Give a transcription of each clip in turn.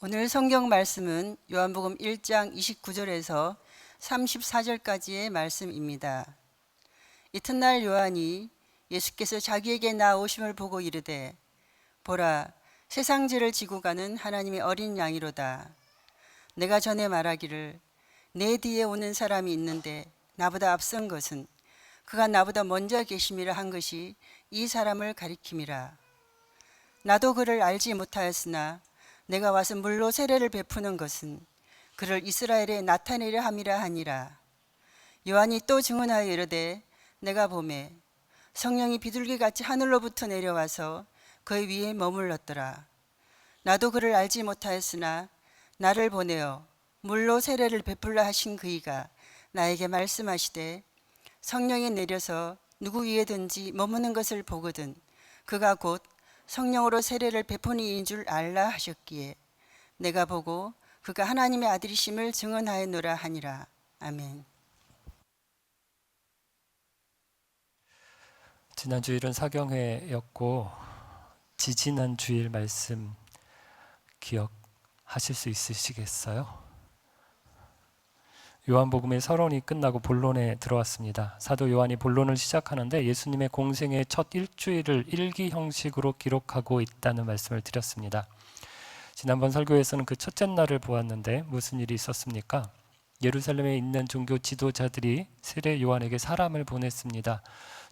오늘 성경 말씀은 요한복음 1장 29절에서 34절까지의 말씀입니다. 이튿날 요한이 예수께서 자기에게 나오심을 보고 이르되 보라, 세상 죄를 지고 가는 하나님의 어린 양이로다. 내가 전에 말하기를 내 뒤에 오는 사람이 있는데 나보다 앞선 것은 그가 나보다 먼저 계심이라 한 것이 이 사람을 가리킴이라. 나도 그를 알지 못하였으나 내가 와서 물로 세례를 베푸는 것은 그를 이스라엘에 나타내려 함이라 하니라. 요한이 또 증언하여 이르되 내가 보매 성령이 비둘기같이 하늘로부터 내려와서 그의 위에 머물렀더라. 나도 그를 알지 못하였으나 나를 보내어 물로 세례를 베풀라 하신 그이가 나에게 말씀하시되 성령이 내려서 누구 위에든지 머무는 것을 보거든 그가 곧 성령으로 세례를 베푸는 이인 줄 알라 하셨기에 내가 보고 그가 하나님의 아들이심을 증언하였노라 하니라. 아멘. 지난 주일은 사경회였고 지지난 주일 말씀 기억하실 수 있으시겠어요? 요한복음의 서론이 끝나고 본론에 들어왔습니다. 사도 요한이 본론을 시작하는데 예수님의 공생의 첫 일주일을 일기 형식으로 기록하고 있다는 말씀을 드렸습니다. 지난번 설교에서는 그 첫째 날을 보았는데 무슨 일이 있었습니까? 예루살렘에 있는 종교 지도자들이 세례 요한에게 사람을 보냈습니다.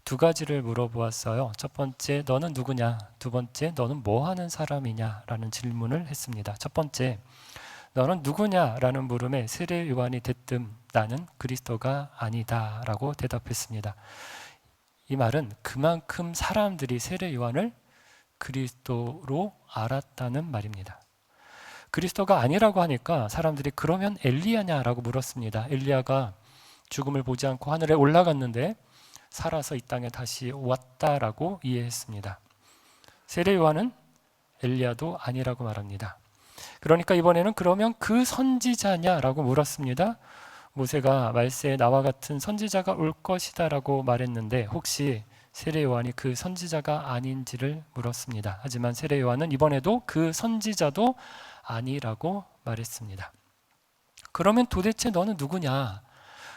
두 가지를 물어보았어요. 첫 번째, 너는 누구냐? 두 번째, 너는 뭐 하는 사람이냐? 라는 질문을 했습니다. 첫 번째, 너는 누구냐? 라는 물음에 세례 요한이 대뜸 나는 그리스도가 아니다 라고 대답했습니다. 이 말은 그만큼 사람들이 세례 요한을 그리스도로 알았다는 말입니다. 그리스도가 아니라고 하니까 사람들이 그러면 엘리야냐? 라고 물었습니다. 엘리야가 죽음을 보지 않고 하늘에 올라갔는데 살아서 이 땅에 다시 왔다라고 이해했습니다. 세례 요한은 엘리야도 아니라고 말합니다. 그러니까 이번에는 그러면 그 선지자냐라고 물었습니다. 모세가 말세에 나와 같은 선지자가 올 것이다라고 말했는데 혹시 세례 요한이 그 선지자가 아닌지를 물었습니다. 하지만 세례 요한은 이번에도 그 선지자도 아니라고 말했습니다. 그러면 도대체 너는 누구냐?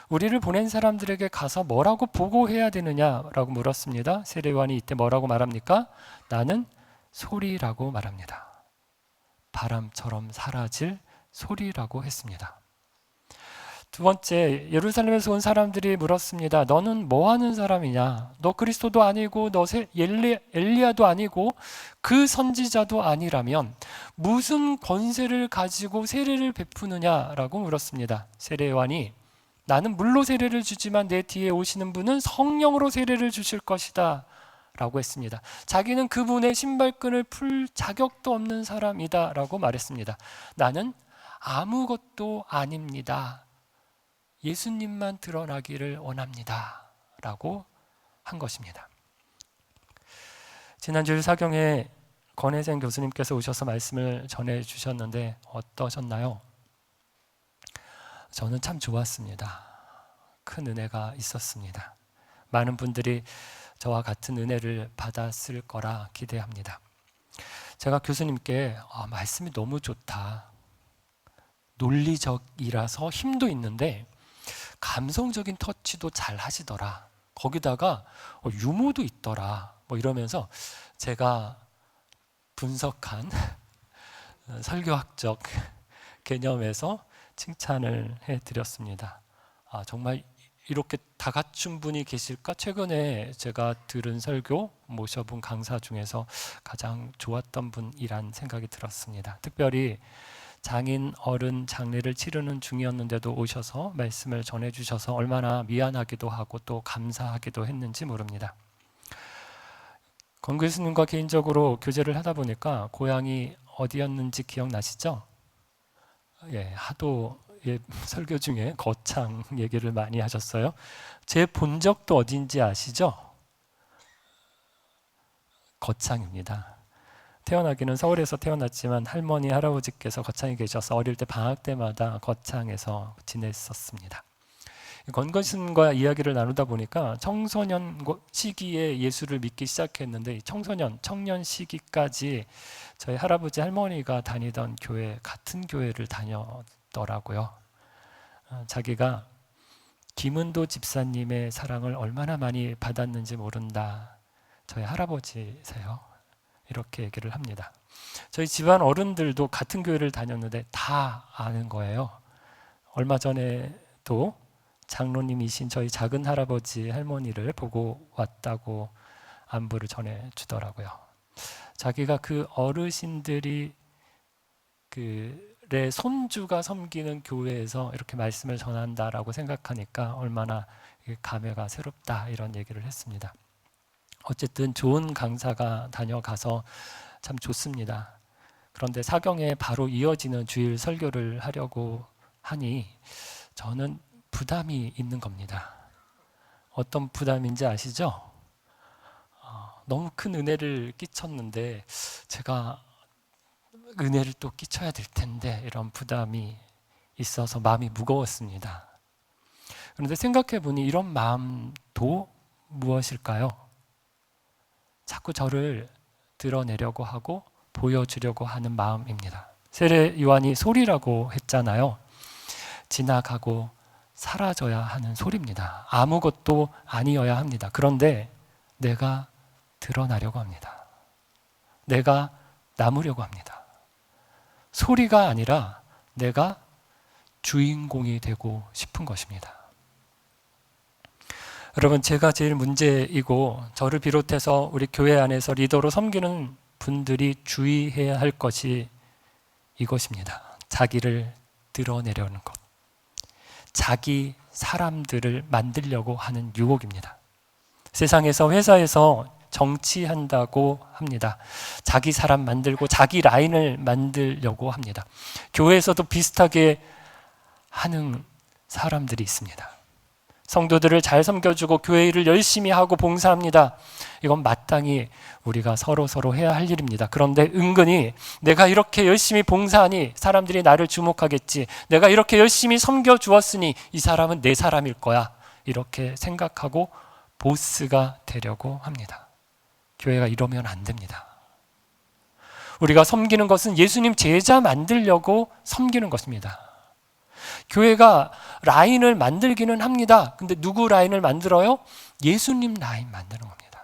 우리를 보낸 사람들에게 가서 뭐라고 보고해야 되느냐라고 물었습니다. 세례 요한이 이때 뭐라고 말합니까? 나는 소리라고 말합니다. 바람처럼 사라질 소리라고 했습니다. 두 번째, 예루살렘에서 온 사람들이 물었습니다. 너는 뭐 하는 사람이냐? 너 그리스도도 아니고 너 엘리야도 아니고 그 선지자도 아니라면 무슨 권세를 가지고 세례를 베푸느냐라고 물었습니다. 세례 요한이 나는 물로 세례를 주지만 내 뒤에 오시는 분은 성령으로 세례를 주실 것이다 라고 했습니다. 자기는 그분의 신발끈을 풀 자격도 없는 사람이다 라고 말했습니다. 나는 아무것도 아닙니다. 예수님만 드러나기를 원합니다 라고 한 것입니다. 지난주일 사경에 권혜생 교수님께서 오셔서 말씀을 전해주셨는데 어떠셨나요? 저는 참 좋았습니다. 큰 은혜가 있었습니다. 많은 분들이 저와 같은 은혜를 받았을 거라 기대합니다. 제가 교수님께 말씀이 너무 좋다. 논리적이라서 힘도 있는데 감성적인 터치도 잘 하시더라. 거기다가 유머도 있더라. 이러면서 제가 분석한 설교학적 개념에서 칭찬을 해드렸습니다. 정말 이렇게 다 갖춘 분이 계실까? 최근에 제가 들은 설교, 모셔본 강사 중에서 가장 좋았던 분이란 생각이 들었습니다. 특별히 장인 어른 장례를 치르는 중이었는데도 오셔서 말씀을 전해주셔서 얼마나 미안하기도 하고 또 감사하기도 했는지 모릅니다. 권 교수님과 개인적으로 교제를 하다 보니까 고향이 어디였는지 기억나시죠? 하도 설교 중에 거창 얘기를 많이 하셨어요. 제 본적도 어딘지 아시죠? 거창입니다. 태어나기는 서울에서 태어났지만 할머니, 할아버지께서 거창에 계셔서 어릴 때 방학 때마다 거창에서 지냈었습니다. 건건슨과 이야기를 나누다 보니까 청소년 시기에 예수를 믿기 시작했는데 청년 시기까지 저희 할아버지 할머니가 다니던 같은 교회를 다녔더라고요. 자기가 김은도 집사님의 사랑을 얼마나 많이 받았는지 모른다. 저희 할아버지세요. 이렇게 얘기를 합니다. 저희 집안 어른들도 같은 교회를 다녔는데 다 아는 거예요. 얼마 전에도 장로님이신 저희 작은 할아버지 할머니를 보고 왔다고 안부를 전해주더라고요. 자기가 그 어르신들이 그의 손주가 섬기는 교회에서 이렇게 말씀을 전한다라고 생각하니까 얼마나 감회가 새롭다 이런 얘기를 했습니다. 어쨌든 좋은 강사가 다녀가서 참 좋습니다. 그런데 사경에 바로 이어지는 주일 설교를 하려고 하니 저는 부담이 있는 겁니다. 어떤 부담인지 아시죠? 너무 큰 은혜를 끼쳤는데 제가 은혜를 또 끼쳐야 될 텐데 이런 부담이 있어서 마음이 무거웠습니다. 그런데 생각해 보니 이런 마음도 무엇일까요? 자꾸 저를 드러내려고 하고 보여주려고 하는 마음입니다. 세례 요한이 소리라고 했잖아요. 지나가고 사라져야 하는 소리입니다. 아무것도 아니어야 합니다. 그런데 내가 드러나려고 합니다. 내가 남으려고 합니다. 소리가 아니라 내가 주인공이 되고 싶은 것입니다. 여러분, 제가 제일 문제이고 저를 비롯해서 우리 교회 안에서 리더로 섬기는 분들이 주의해야 할 것이 이것입니다. 자기를 드러내려는 것. 자기 사람들을 만들려고 하는 유혹입니다. 세상에서 회사에서 정치한다고 합니다. 자기 사람 만들고 자기 라인을 만들려고 합니다. 교회에서도 비슷하게 하는 사람들이 있습니다. 성도들을 잘 섬겨주고 교회 일을 열심히 하고 봉사합니다. 이건 마땅히 우리가 서로 해야 할 일입니다. 그런데 은근히 내가 이렇게 열심히 봉사하니 사람들이 나를 주목하겠지. 내가 이렇게 열심히 섬겨주었으니 이 사람은 내 사람일 거야. 이렇게 생각하고 보스가 되려고 합니다. 교회가 이러면 안 됩니다. 우리가 섬기는 것은 예수님 제자 만들려고 섬기는 것입니다. 교회가 라인을 만들기는 합니다. 근데 누구 라인을 만들어요? 예수님 라인 만드는 겁니다.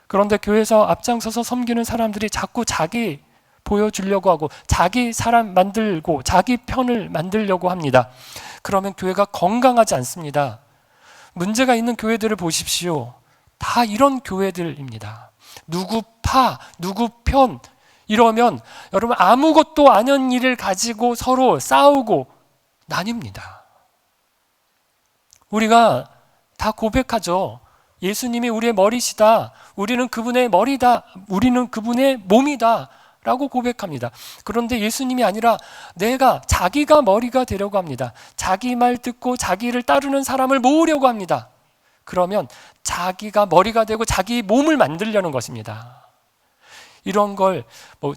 그런데 교회에서 앞장서서 섬기는 사람들이 자꾸 자기 보여주려고 하고 자기 사람 만들고 자기 편을 만들려고 합니다. 그러면 교회가 건강하지 않습니다. 문제가 있는 교회들을 보십시오. 다 이런 교회들입니다. 누구 파, 누구 편 이러면 여러분 아무것도 아닌 일을 가지고 서로 싸우고 나뉩니다. 우리가 다 고백하죠. 예수님이 우리의 머리시다. 우리는 그분의 머리다. 우리는 그분의 몸이다. 라고 고백합니다. 그런데 예수님이 아니라 자기가 머리가 되려고 합니다. 자기 말 듣고 자기를 따르는 사람을 모으려고 합니다. 그러면 자기가 머리가 되고 자기 몸을 만들려는 것입니다. 이런 걸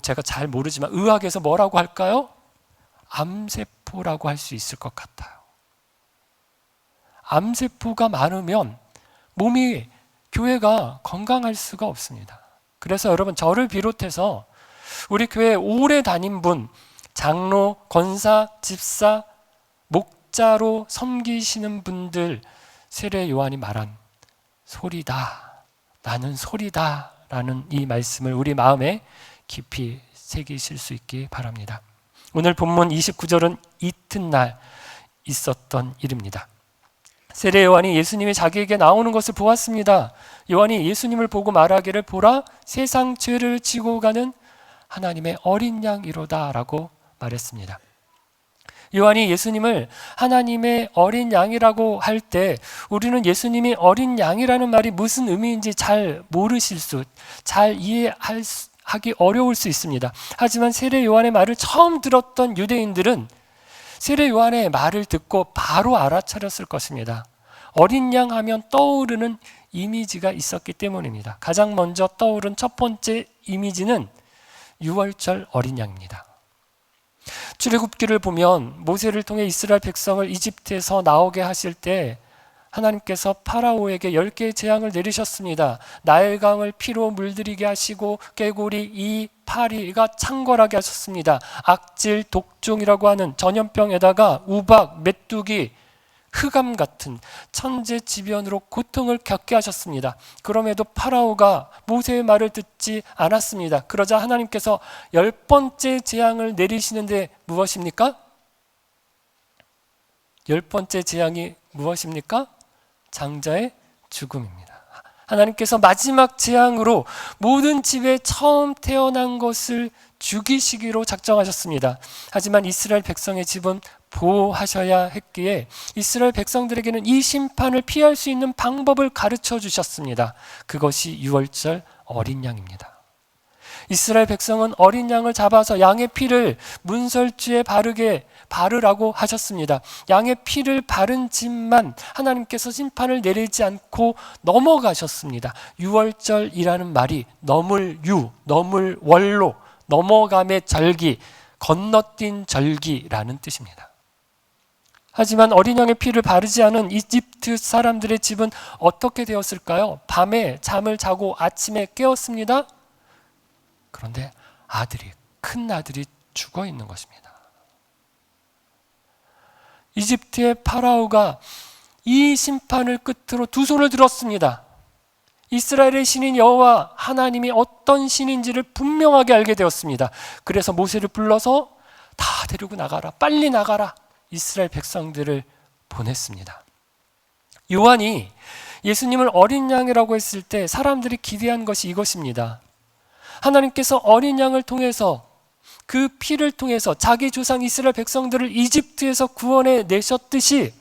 제가 잘 모르지만 의학에서 뭐라고 할까요? 암세포라고 할 수 있을 것 같아요. 암세포가 많으면 교회가 건강할 수가 없습니다. 그래서 여러분 저를 비롯해서 우리 교회에 오래 다닌 분, 장로, 권사, 집사, 목자로 섬기시는 분들 세례 요한이 말한 소리다, 나는 소리다 라는 이 말씀을 우리 마음에 깊이 새기실 수 있기 바랍니다. 오늘 본문 29절은 이튿날 있었던 일입니다. 세례 요한이 예수님이 자기에게 나오는 것을 보았습니다. 요한이 예수님을 보고 말하기를 보라 세상 죄를 지고 가는 하나님의 어린 양이로다 라고 말했습니다. 요한이 예수님을 하나님의 어린 양이라고 할 때 우리는 예수님이 어린 양이라는 말이 무슨 의미인지 잘 이해하기 어려울 수 있습니다. 하지만 세례 요한의 말을 처음 들었던 유대인들은 세례 요한의 말을 듣고 바로 알아차렸을 것입니다. 어린 양 하면 떠오르는 이미지가 있었기 때문입니다. 가장 먼저 떠오른 첫 번째 이미지는 6월절 어린 양입니다. 출애굽기를 보면 모세를 통해 이스라엘 백성을 이집트에서 나오게 하실 때 하나님께서 파라오에게 10개의 재앙을 내리셨습니다. 나일강을 피로 물들이게 하시고 꾀고리, 이, 파리가 창궐하게 하셨습니다. 악질, 독종이라고 하는 전염병에다가 우박, 메뚜기, 흑암 같은 천재지변으로 고통을 겪게 하셨습니다. 그럼에도 파라오가 모세의 말을 듣지 않았습니다. 그러자 하나님께서 10번째 재앙을 내리시는데 무엇입니까? 10번째 재앙이 무엇입니까? 장자의 죽음입니다. 하나님께서 마지막 재앙으로 모든 집에 처음 태어난 것을 죽이시기로 작정하셨습니다. 하지만 이스라엘 백성의 집은 보호하셔야 했기에 이스라엘 백성들에게는 이 심판을 피할 수 있는 방법을 가르쳐 주셨습니다. 그것이 유월절 어린 양입니다. 이스라엘 백성은 어린 양을 잡아서 양의 피를 문설주에 바르라고 하셨습니다. 양의 피를 바른 집만 하나님께서 심판을 내리지 않고 넘어가셨습니다. 유월절이라는 말이 넘을 유, 넘을 월로, 넘어감의 절기, 건너뛴 절기라는 뜻입니다. 하지만 어린 양의 피를 바르지 않은 이집트 사람들의 집은 어떻게 되었을까요? 밤에 잠을 자고 아침에 깨었습니다. 그런데 큰 아들이 죽어 있는 것입니다. 이집트의 파라오가 이 심판을 끝으로 두 손을 들었습니다. 이스라엘의 신인 여호와 하나님이 어떤 신인지를 분명하게 알게 되었습니다. 그래서 모세를 불러서 다 데리고 나가라, 빨리 나가라, 이스라엘 백성들을 보냈습니다. 요한이 예수님을 어린 양이라고 했을 때 사람들이 기대한 것이 이것입니다. 하나님께서 어린 양을 통해서, 그 피를 통해서 자기 조상 이스라엘 백성들을 이집트에서 구원해 내셨듯이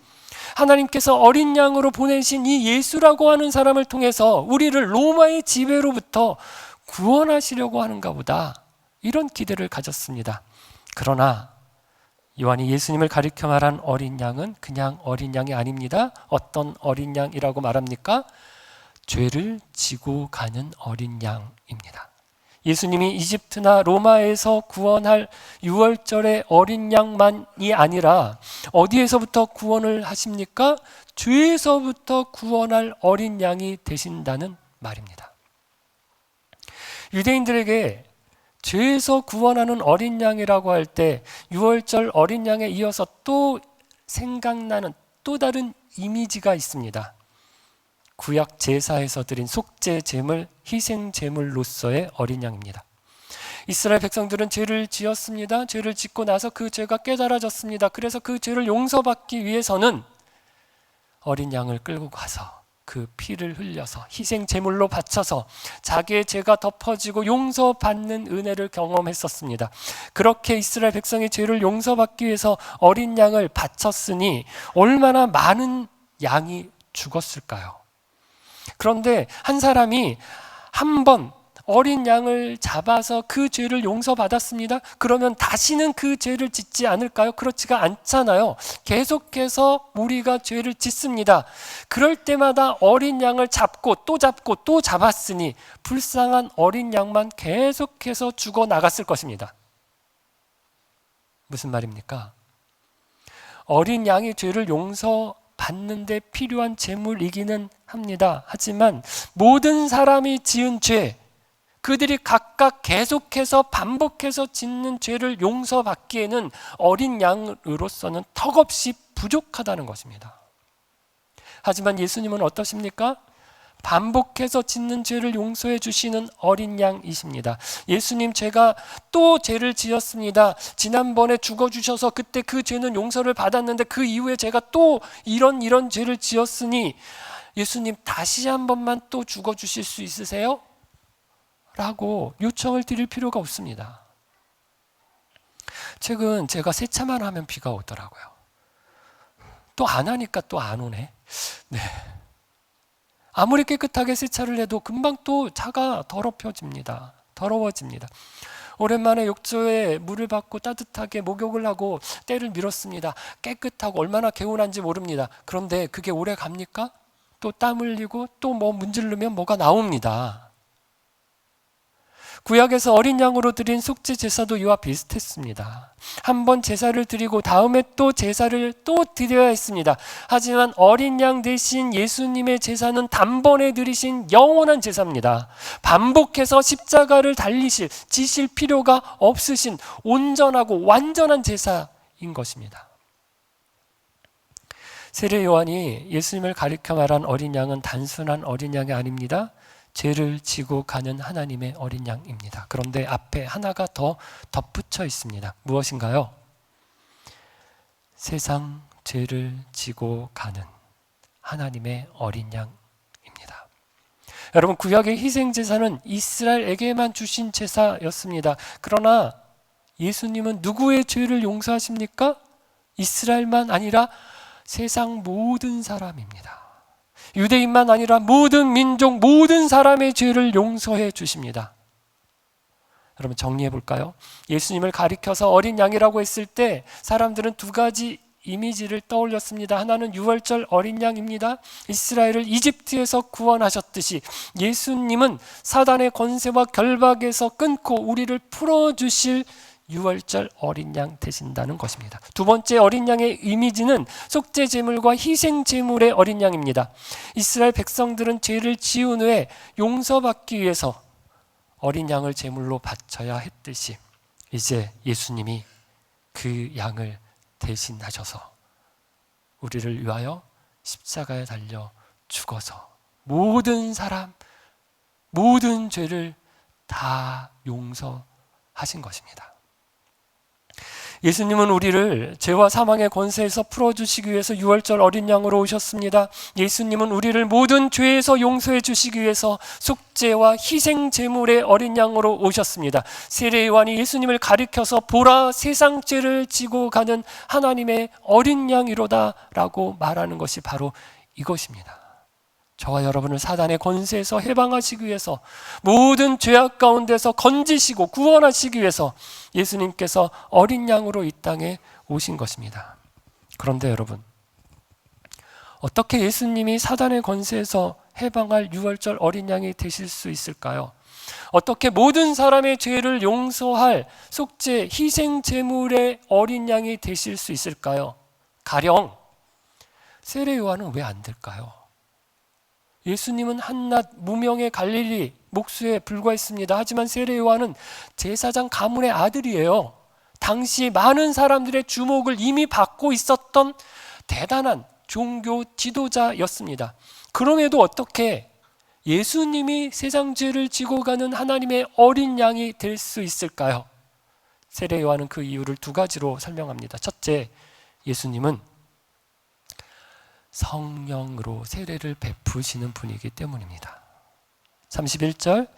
하나님께서 어린 양으로 보내신 이 예수라고 하는 사람을 통해서 우리를 로마의 지배로부터 구원하시려고 하는가 보다, 이런 기대를 가졌습니다. 그러나 요한이 예수님을 가리켜 말한 어린 양은 그냥 어린 양이 아닙니다. 어떤 어린 양이라고 말합니까? 죄를 지고 가는 어린 양입니다. 예수님이 이집트나 로마에서 구원할 유월절의 어린 양만이 아니라 어디에서부터 구원을 하십니까? 죄에서부터 구원할 어린 양이 되신다는 말입니다. 유대인들에게 죄에서 구원하는 어린 양이라고 할 때 유월절 어린 양에 이어서 또 생각나는 또 다른 이미지가 있습니다. 구약 제사에서 드린 속죄 제물, 희생 제물로서의 어린 양입니다. 이스라엘 백성들은 죄를 지었습니다. 죄를 짓고 나서 그 죄가 깨달아졌습니다. 그래서 그 죄를 용서받기 위해서는 어린 양을 끌고 가서 그 피를 흘려서 희생 제물로 바쳐서 자기의 죄가 덮어지고 용서받는 은혜를 경험했었습니다. 그렇게 이스라엘 백성의 죄를 용서받기 위해서 어린 양을 바쳤으니 얼마나 많은 양이 죽었을까요? 그런데 한 사람이 한 번 어린 양을 잡아서 그 죄를 용서받았습니다. 그러면 다시는 그 죄를 짓지 않을까요? 그렇지가 않잖아요. 계속해서 우리가 죄를 짓습니다. 그럴 때마다 어린 양을 잡고 또 잡았으니 불쌍한 어린 양만 계속해서 죽어 나갔을 것입니다. 무슨 말입니까? 어린 양이 죄를 용서받는데 필요한 제물이기는 합니다. 하지만 모든 사람이 지은 죄, 그들이 각각 계속해서 반복해서 짓는 죄를 용서받기에는 어린 양으로서는 턱없이 부족하다는 것입니다. 하지만 예수님은 어떠십니까? 반복해서 짓는 죄를 용서해 주시는 어린 양이십니다. 예수님, 제가 또 죄를 지었습니다. 지난번에 죽어주셔서 그때 그 죄는 용서를 받았는데 그 이후에 제가 또 이런 죄를 지었으니 예수님 다시 한 번만 또 죽어주실 수 있으세요? 라고 요청을 드릴 필요가 없습니다. 최근 제가 세차만 하면 비가 오더라고요. 또 안 하니까 또 안 오네. 네. 아무리 깨끗하게 세차를 해도 금방 또 차가 더러워집니다. 오랜만에 욕조에 물을 받고 따뜻하게 목욕을 하고 때를 밀었습니다. 깨끗하고 얼마나 개운한지 모릅니다. 그런데 그게 오래 갑니까? 또 땀 흘리고 또 뭐 문지르면 뭐가 나옵니다. 구약에서 어린 양으로 드린 속죄 제사도 이와 비슷했습니다. 한 번 제사를 드리고 다음에 또 제사를 또 드려야 했습니다. 하지만 어린 양 대신 예수님의 제사는 단번에 드리신 영원한 제사입니다. 반복해서 십자가를 지실 필요가 없으신 온전하고 완전한 제사인 것입니다. 세례 요한이 예수님을 가리켜 말한 어린 양은 단순한 어린 양이 아닙니다. 죄를 지고 가는 하나님의 어린 양입니다. 그런데 앞에 하나가 더 덧붙여 있습니다. 무엇인가요? 세상 죄를 지고 가는 하나님의 어린 양입니다. 여러분, 구약의 희생제사는 이스라엘에게만 주신 제사였습니다. 그러나 예수님은 누구의 죄를 용서하십니까? 이스라엘만 아니라 세상 모든 사람입니다. 유대인만 아니라 모든 민족, 모든 사람의 죄를 용서해 주십니다. 여러분, 정리해 볼까요? 예수님을 가리켜서 어린 양이라고 했을 때 사람들은 두 가지 이미지를 떠올렸습니다. 하나는 유월절 어린 양입니다. 이스라엘을 이집트에서 구원하셨듯이 예수님은 사단의 권세와 결박에서 끊고 우리를 풀어주실 유월절 어린 양 되신다는 것입니다. 두 번째 어린 양의 이미지는 속죄 제물과 희생 제물의 어린 양입니다. 이스라엘 백성들은 죄를 지은 후에 용서받기 위해서 어린 양을 제물로 바쳐야 했듯이 이제 예수님이 그 양을 대신하셔서 우리를 위하여 십자가에 달려 죽어서 모든 사람, 모든 죄를 다 용서하신 것입니다. 예수님은 우리를 죄와 사망의 권세에서 풀어주시기 위해서 유월절 어린 양으로 오셨습니다. 예수님은 우리를 모든 죄에서 용서해 주시기 위해서 속죄와 희생 제물의 어린 양으로 오셨습니다. 세례 요한이 예수님을 가리켜서 보라, 세상 죄를 지고 가는 하나님의 어린 양이로다 라고 말하는 것이 바로 이것입니다. 저와 여러분을 사단의 권세에서 해방하시기 위해서, 모든 죄악 가운데서 건지시고 구원하시기 위해서 예수님께서 어린 양으로 이 땅에 오신 것입니다. 그런데 여러분, 어떻게 예수님이 사단의 권세에서 해방할 유월절 어린 양이 되실 수 있을까요? 어떻게 모든 사람의 죄를 용서할 속죄 희생 제물의 어린 양이 되실 수 있을까요? 가령 세례 요한은 왜 안 될까요? 예수님은 한낱 무명의 갈릴리 목수에 불과했습니다. 하지만 세례 요한은 제사장 가문의 아들이에요. 당시 많은 사람들의 주목을 이미 받고 있었던 대단한 종교 지도자였습니다. 그럼에도 어떻게 예수님이 세상 죄를 지고 가는 하나님의 어린 양이 될 수 있을까요? 세례 요한은 그 이유를 두 가지로 설명합니다. 첫째, 예수님은 성령으로 세례를 베푸시는 분이기 때문입니다. 31절,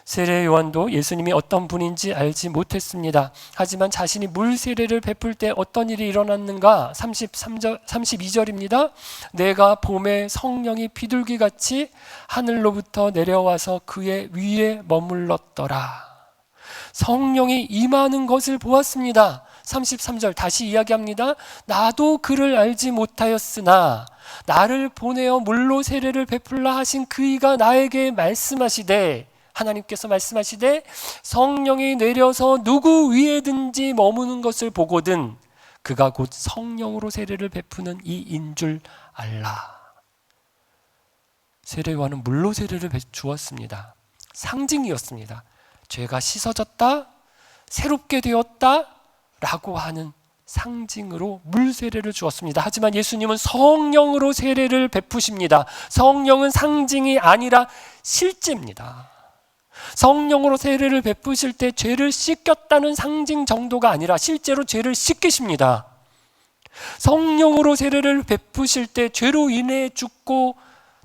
세례 요한도 예수님이 어떤 분인지 알지 못했습니다. 하지만 자신이 물 세례를 베풀 때 어떤 일이 일어났는가? 32절입니다. 내가 봄에 성령이 비둘기같이 하늘로부터 내려와서 그의 위에 머물렀더라. 성령이 임하는 것을 보았습니다. 33절 다시 이야기합니다. 나도 그를 알지 못하였으나 나를 보내어 물로 세례를 베풀라 하신 그이가 나에게 말씀하시되, 하나님께서 말씀하시되 성령이 내려서 누구 위에든지 머무는 것을 보거든 그가 곧 성령으로 세례를 베푸는 이인 줄 알라. 세례 요한은 물로 세례를 주었습니다. 상징이었습니다. 죄가 씻어졌다, 새롭게 되었다 라고 하는 상징으로 물 세례를 주었습니다. 하지만 예수님은 성령으로 세례를 베푸십니다. 성령은 상징이 아니라 실제입니다. 성령으로 세례를 베푸실 때 죄를 씻겼다는 상징 정도가 아니라 실제로 죄를 씻기십니다. 성령으로 세례를 베푸실 때 죄로 인해 죽고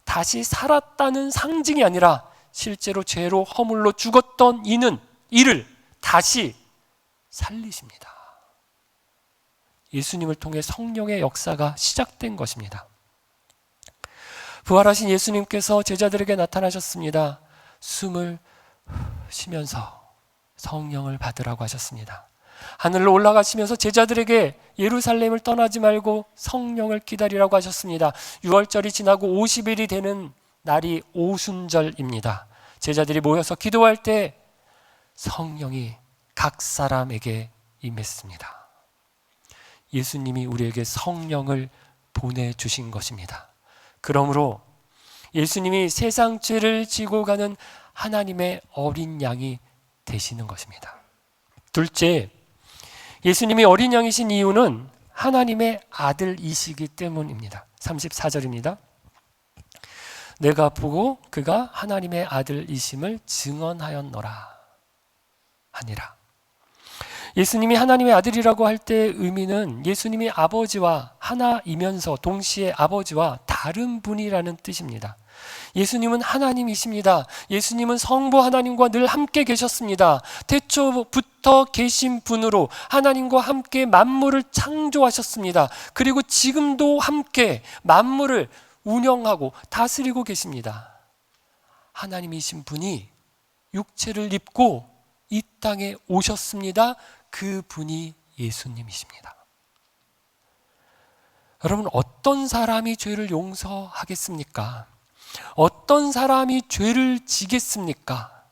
다시 살았다는 상징이 아니라 실제로 죄로 허물로 죽었던 이를 다시 살리십니다. 예수님을 통해 성령의 역사가 시작된 것입니다. 부활하신 예수님께서 제자들에게 나타나셨습니다. 숨을 쉬면서 성령을 받으라고 하셨습니다. 하늘로 올라가시면서 제자들에게 예루살렘을 떠나지 말고 성령을 기다리라고 하셨습니다. 유월절이 지나고 50일이 되는 날이 오순절입니다. 제자들이 모여서 기도할 때 성령이 각 사람에게 임했습니다. 예수님이 우리에게 성령을 보내주신 것입니다. 그러므로 예수님이 세상 죄를 지고 가는 하나님의 어린 양이 되시는 것입니다. 둘째, 예수님이 어린 양이신 이유는 하나님의 아들이시기 때문입니다. 34절입니다. 내가 보고 그가 하나님의 아들이심을 증언하였노라 하니라. 예수님이 하나님의 아들이라고 할 때의 의미는 예수님이 아버지와 하나이면서 동시에 아버지와 다른 분이라는 뜻입니다. 예수님은 하나님이십니다. 예수님은 성부 하나님과 늘 함께 계셨습니다. 태초부터 계신 분으로 하나님과 함께 만물을 창조하셨습니다. 그리고 지금도 함께 만물을 운영하고 다스리고 계십니다. 하나님이신 분이 육체를 입고 이 땅에 오셨습니다. 그 분이 예수님이십니다. 여러분, 어떤 사람이 죄를 용서하겠습니까? 어떤 사람이 죄를 지겠습니까?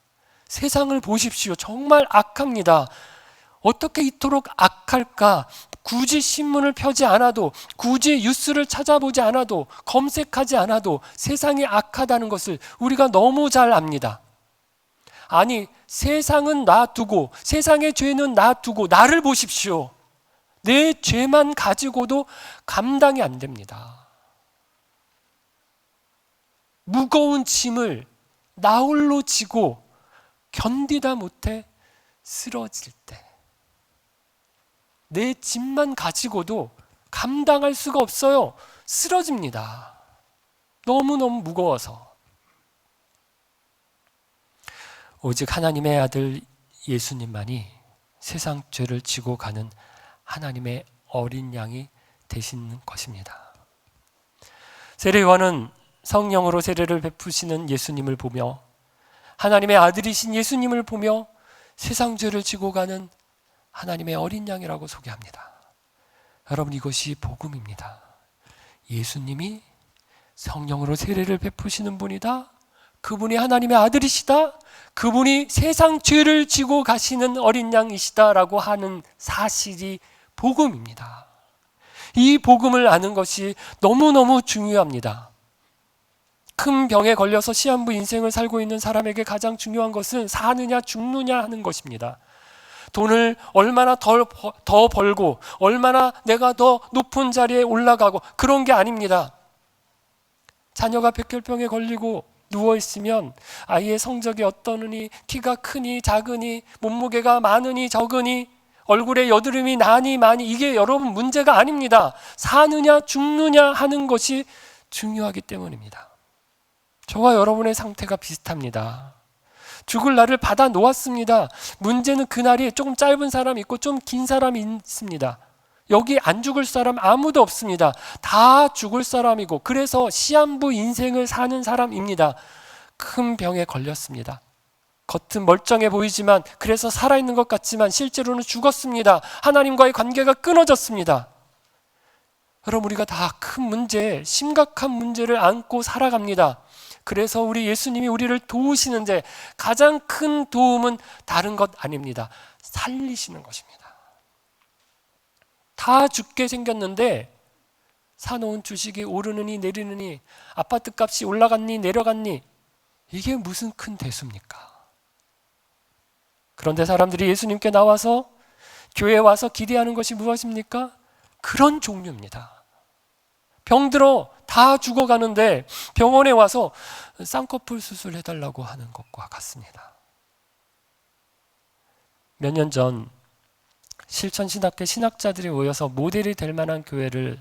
세상을 보십시오. 정말 악합니다. 어떻게 이토록 악할까? 굳이 신문을 펴지 않아도, 굳이 뉴스를 찾아보지 않아도, 검색하지 않아도 세상이 악하다는 것을 우리가 너무 잘 압니다. 아니, 세상은 놔두고, 세상의 죄는 놔두고 나를 보십시오. 내 죄만 가지고도 감당이 안 됩니다. 무거운 짐을 나 홀로 지고 견디다 못해 쓰러질 때, 내 짐만 가지고도 감당할 수가 없어요. 쓰러집니다. 너무너무 무거워서. 오직 하나님의 아들 예수님만이 세상 죄를 지고 가는 하나님의 어린 양이 되시는 것입니다. 세례 요한은 성령으로 세례를 베푸시는 예수님을 보며, 하나님의 아들이신 예수님을 보며 세상 죄를 지고 가는 하나님의 어린 양이라고 소개합니다. 여러분, 이것이 복음입니다. 예수님이 성령으로 세례를 베푸시는 분이다. 그분이 하나님의 아들이시다. 그분이 세상 죄를 지고 가시는 어린 양이시다라고 하는 사실이 복음입니다. 이 복음을 아는 것이 너무너무 중요합니다. 큰 병에 걸려서 시한부 인생을 살고 있는 사람에게 가장 중요한 것은 사느냐 죽느냐 하는 것입니다. 돈을 얼마나 더 벌고 얼마나 내가 더 높은 자리에 올라가고 그런 게 아닙니다. 자녀가 백혈병에 걸리고 누워있으면 아이의 성적이 어떠느니, 키가 크니 작으니, 몸무게가 많으니 적으니, 얼굴에 여드름이 나니 많이, 이게 여러분 문제가 아닙니다. 사느냐 죽느냐 하는 것이 중요하기 때문입니다. 저와 여러분의 상태가 비슷합니다. 죽을 날을 받아 놓았습니다. 문제는 그날이 조금 짧은 사람이 있고 좀 긴 사람이 있습니다. 여기 안 죽을 사람 아무도 없습니다. 다 죽을 사람이고, 그래서 시한부 인생을 사는 사람입니다. 큰 병에 걸렸습니다. 겉은 멀쩡해 보이지만, 그래서 살아있는 것 같지만 실제로는 죽었습니다. 하나님과의 관계가 끊어졌습니다. 여러분, 우리가 다 큰 문제, 심각한 문제를 안고 살아갑니다. 그래서 우리 예수님이 우리를 도우시는데 가장 큰 도움은 다른 것 아닙니다. 살리시는 것입니다. 다 죽게 생겼는데 사놓은 주식이 오르느니 내리느니, 아파트 값이 올라갔니 내려갔니, 이게 무슨 큰 대수입니까? 그런데 사람들이 예수님께 나와서, 교회에 와서 기대하는 것이 무엇입니까? 그런 종류입니다. 병들어 다 죽어가는데 병원에 와서 쌍꺼풀 수술해달라고 하는 것과 같습니다. 몇 년 전 실천신학회 신학자들이 모여서 모델이 될 만한 교회를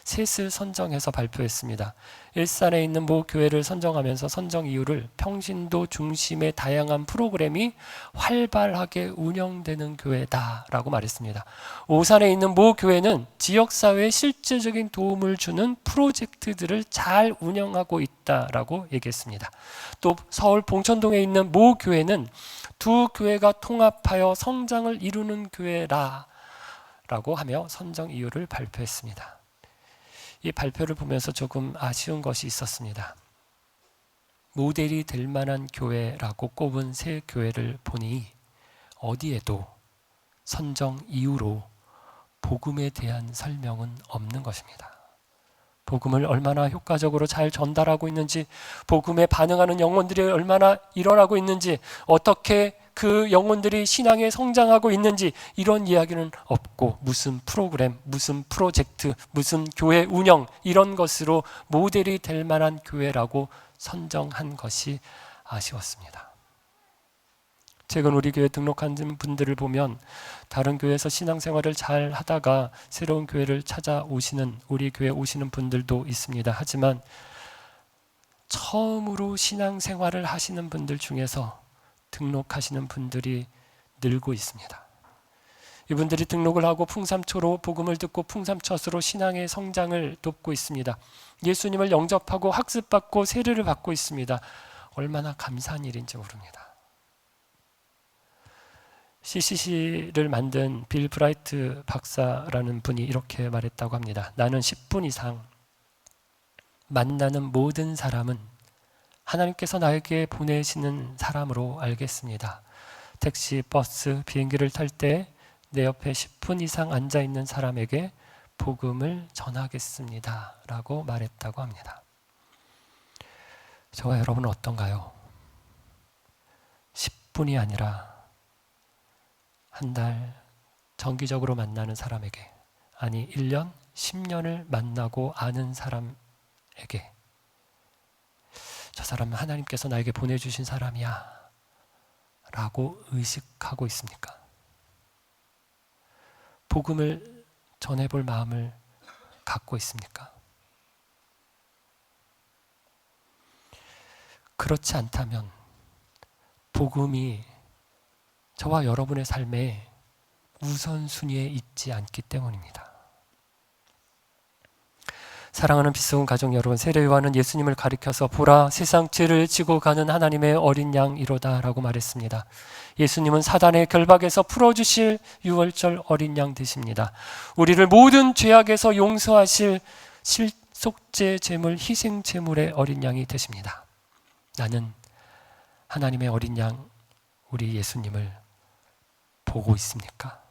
셋을 선정해서 발표했습니다. 일산에 있는 모 교회를 선정하면서 선정 이유를 평신도 중심의 다양한 프로그램이 활발하게 운영되는 교회다라고 말했습니다. 오산에 있는 모 교회는 지역사회에 실제적인 도움을 주는 프로젝트들을 잘 운영하고 있다라고 얘기했습니다. 또 서울 봉천동에 있는 모 교회는 두 교회가 통합하여 성장을 이루는 교회라고 하며 선정 이유를 발표했습니다. 이 발표를 보면서 조금 아쉬운 것이 있었습니다. 모델이 될 만한 교회라고 꼽은 세 교회를 보니 어디에도 선정 이후로 복음에 대한 설명은 없는 것입니다. 복음을 얼마나 효과적으로 잘 전달하고 있는지, 복음에 반응하는 영혼들이 얼마나 일어나고 있는지, 어떻게 그 영혼들이 신앙에 성장하고 있는지 이런 이야기는 없고, 무슨 프로그램, 무슨 프로젝트, 무슨 교회 운영 이런 것으로 모델이 될 만한 교회라고 선정한 것이 아쉬웠습니다. 최근 우리 교회 등록한 분들을 보면 다른 교회에서 신앙생활을 잘 하다가 새로운 교회를 찾아오시는, 우리 교회 오시는 분들도 있습니다. 하지만 처음으로 신앙생활을 하시는 분들 중에서 등록하시는 분들이 늘고 있습니다. 이분들이 등록을 하고 풍삼초로 복음을 듣고 풍삼초스로 신앙의 성장을 돕고 있습니다. 예수님을 영접하고 학습받고 세례를 받고 있습니다. 얼마나 감사한 일인지 모릅니다. CCC를 만든 빌 브라이트 박사라는 분이 이렇게 말했다고 합니다. 나는 10분 이상 만나는 모든 사람은 하나님께서 나에게 보내시는 사람으로 알겠습니다. 택시, 버스, 비행기를 탈 때 내 옆에 10분 이상 앉아있는 사람에게 복음을 전하겠습니다 라고 말했다고 합니다. 저와 여러분은 어떤가요? 10분이 아니라 한 달 정기적으로 만나는 사람에게, 아니 1년, 10년을 만나고 아는 사람에게 저 사람은 하나님께서 나에게 보내주신 사람이야 라고 의식하고 있습니까? 복음을 전해볼 마음을 갖고 있습니까? 그렇지 않다면 복음이 저와 여러분의 삶에 우선순위에 있지 않기 때문입니다. 사랑하는 빛소금 가족 여러분, 세례 요한은 예수님을 가리켜서 보라, 세상 죄를 지고 가는 하나님의 어린 양이로다 라고 말했습니다. 예수님은 사단의 결박에서 풀어주실 유월절 어린 양 되십니다. 우리를 모든 죄악에서 용서하실 실속죄 제물, 희생 제물의 어린 양이 되십니다. 나는 하나님의 어린 양, 우리 예수님을 보고 있습니까?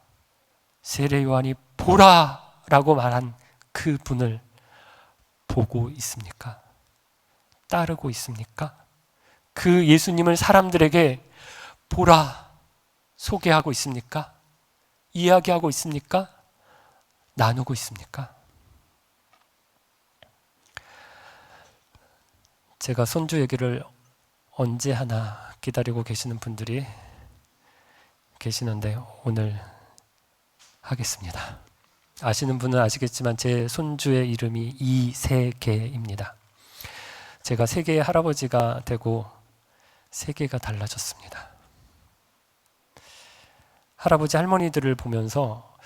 세례 요한이 보라 라고 말한 그 분을 보고 있습니까? 따르고 있습니까? 그 예수님을 사람들에게 보라 소개하고 있습니까? 이야기하고 있습니까? 나누고 있습니까? 제가 손주 얘기를 언제 하나 기다리고 계시는 분들이 계시는데 오늘 하겠습니다. 아시는 분은 아시겠지만 제 손주의 이름이 이세계입니다. 제가 세계의 할아버지가 되고 세계가 달라졌습니다. 할아버지 할머니들을 보면서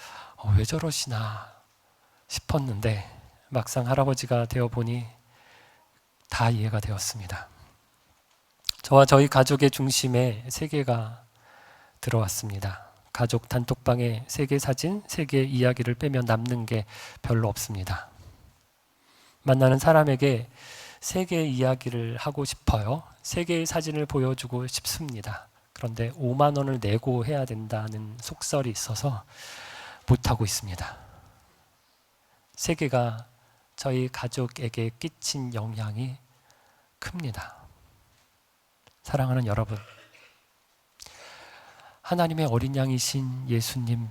왜 저러시나 싶었는데 막상 할아버지가 되어 보니 다 이해가 되었습니다. 저와 저희 가족의 중심에 세계가 들어왔습니다. 가족 단톡방에 세계 사진, 세계 이야기를 빼면 남는 게 별로 없습니다. 만나는 사람에게 세계 이야기를 하고 싶어요. 세계의 사진을 보여주고 싶습니다. 그런데 5만 원을 내고 해야 된다는 속설이 있어서 못하고 있습니다. 세계가 저희 가족에게 끼친 영향이 큽니다. 사랑하는 여러분, 하나님의 어린 양이신 예수님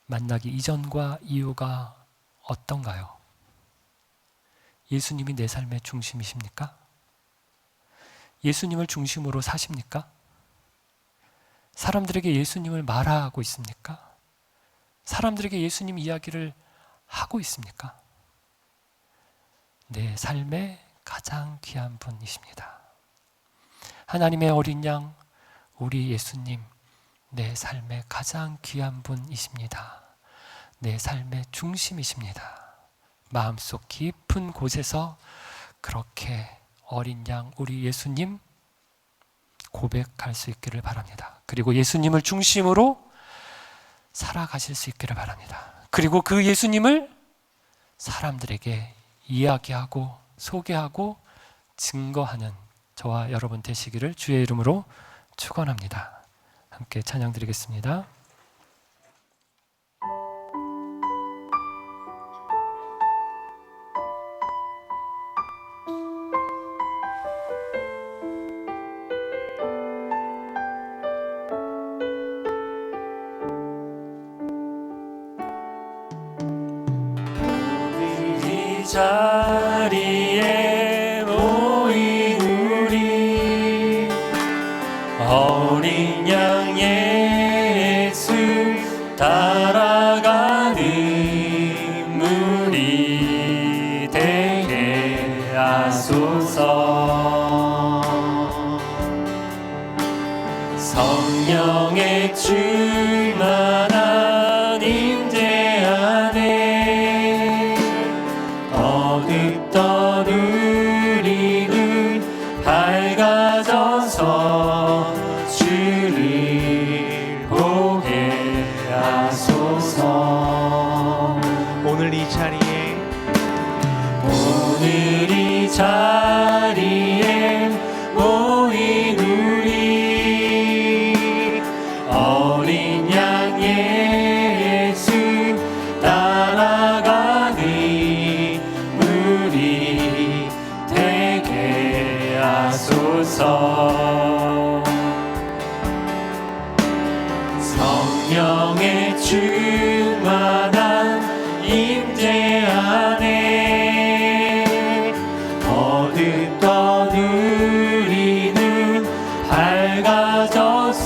만나기 이전과 이후가 어떤가요? 예수님이 내 삶의 중심이십니까? 예수님을 중심으로 사십니까? 사람들에게 예수님을 말하고 있습니까? 사람들에게 예수님 이야기를 하고 있습니까? 내 삶의 가장 귀한 분이십니다. 하나님의 어린 양, 우리 예수님, 내 삶의 가장 귀한 분이십니다. 내 삶의 중심이십니다. 마음속 깊은 곳에서 그렇게 어린 양, 우리 예수님 고백할 수 있기를 바랍니다. 그리고 예수님을 중심으로 살아가실 수 있기를 바랍니다. 그리고 그 예수님을 사람들에게 이야기하고 소개하고 증거하는 저와 여러분 되시기를 주의 이름으로 축원합니다. 함께 찬양 드리겠습니다. 이 자리에 모인 우리 어린 양 예수 따라가는 무리 되게 하소서. 성령의 충만한 임재 안에 거듭던 우리는 밝아져서 주를 보게 하소서. 오늘 이 자리에 모인 우리 어린 양 예수 따라가는 무리 되게 하소서. 성령의 충만한 임재 안에 거듭던 우리는 밝아져서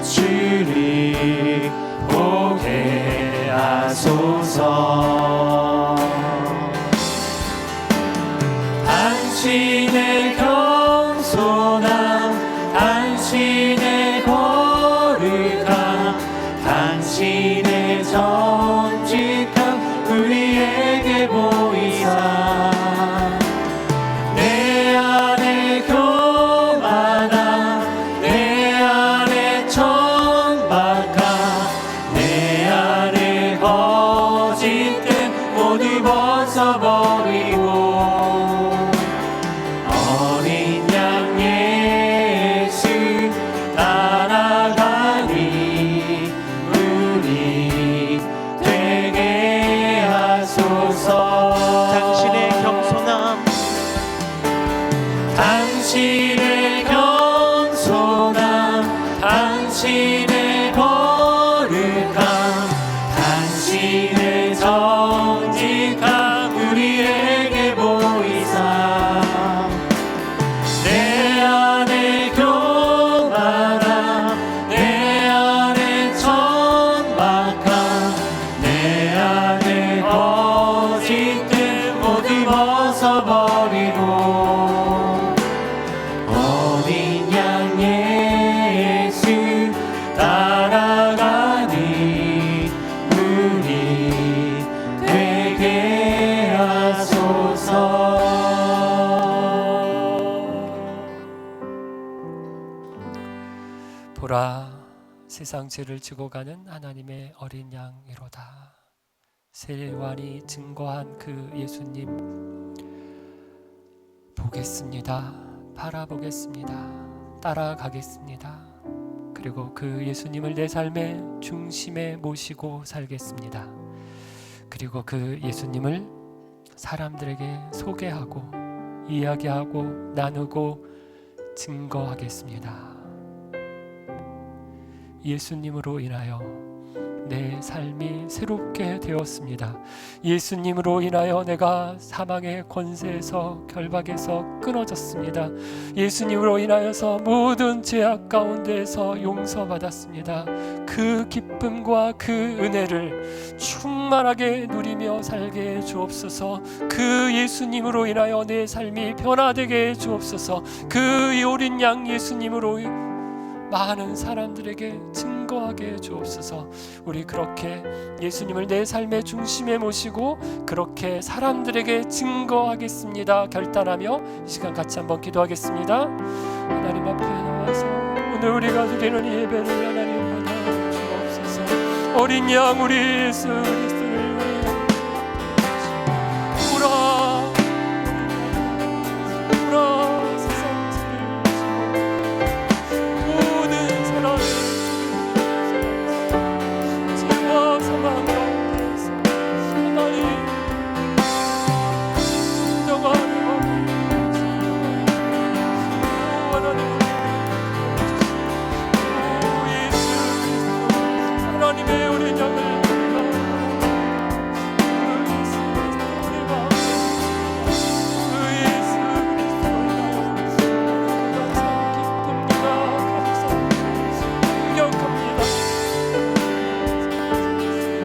주를 보게 하소서. 당신의 겸손함, 당신의 거룩함, 당신의 정직함 우리에게 보이사 내 안에 교만함, 내 안에 천박함, 내 안에 거짓됨 모두 벗어버리고 어린 양 예수 따라가니 우리 되게 하소서. 당신의 겸손함, 당신의 겸손함, 당신의 거룩함, 당신의 정직함 우리에게 보이사 내 안에 교만함, 내 안에 천박함, 내 안에 거짓됨 모두 벗어버리고 어린 양 예수 따라가니 우리 되게 하소서. 보라, 세상 죄를 지고 가는 하나님의 어린 양이로다. 새 요한이 증거한 그 예수님 보겠습니다. 바라보겠습니다. 따라가겠습니다. 그리고 그 예수님을 내 삶의 중심에 모시고 살겠습니다. 그리고 그 예수님을 사람들에게 소개하고 이야기하고 나누고 증거하겠습니다. 예수님으로 인하여 내 삶이 새롭게 되었습니다. 예수님으로 인하여 내가 사망의 권세에서 결박에서 끊어졌습니다. 예수님으로 인하여서 모든 죄악 가운데에서 용서받았습니다. 그 기쁨과 그 은혜를 충만하게 누리며 살게 해 주옵소서. 그 예수님으로 인하여 내 삶이 변화되게 해 주옵소서. 그 어린 양 예수님으로 많은 사람들에게 증거하게 해 주옵소서. 우리 그렇게 예수님을 내 삶의 중심에 모시고 그렇게 사람들에게 증거하겠습니다 결단하며 이 시간 같이 한번 기도하겠습니다. 하나님 앞에 나와서 오늘 우리가 드리는 예배를 하나님 받아 주옵소서. 어린 양 우리 예수 그리스도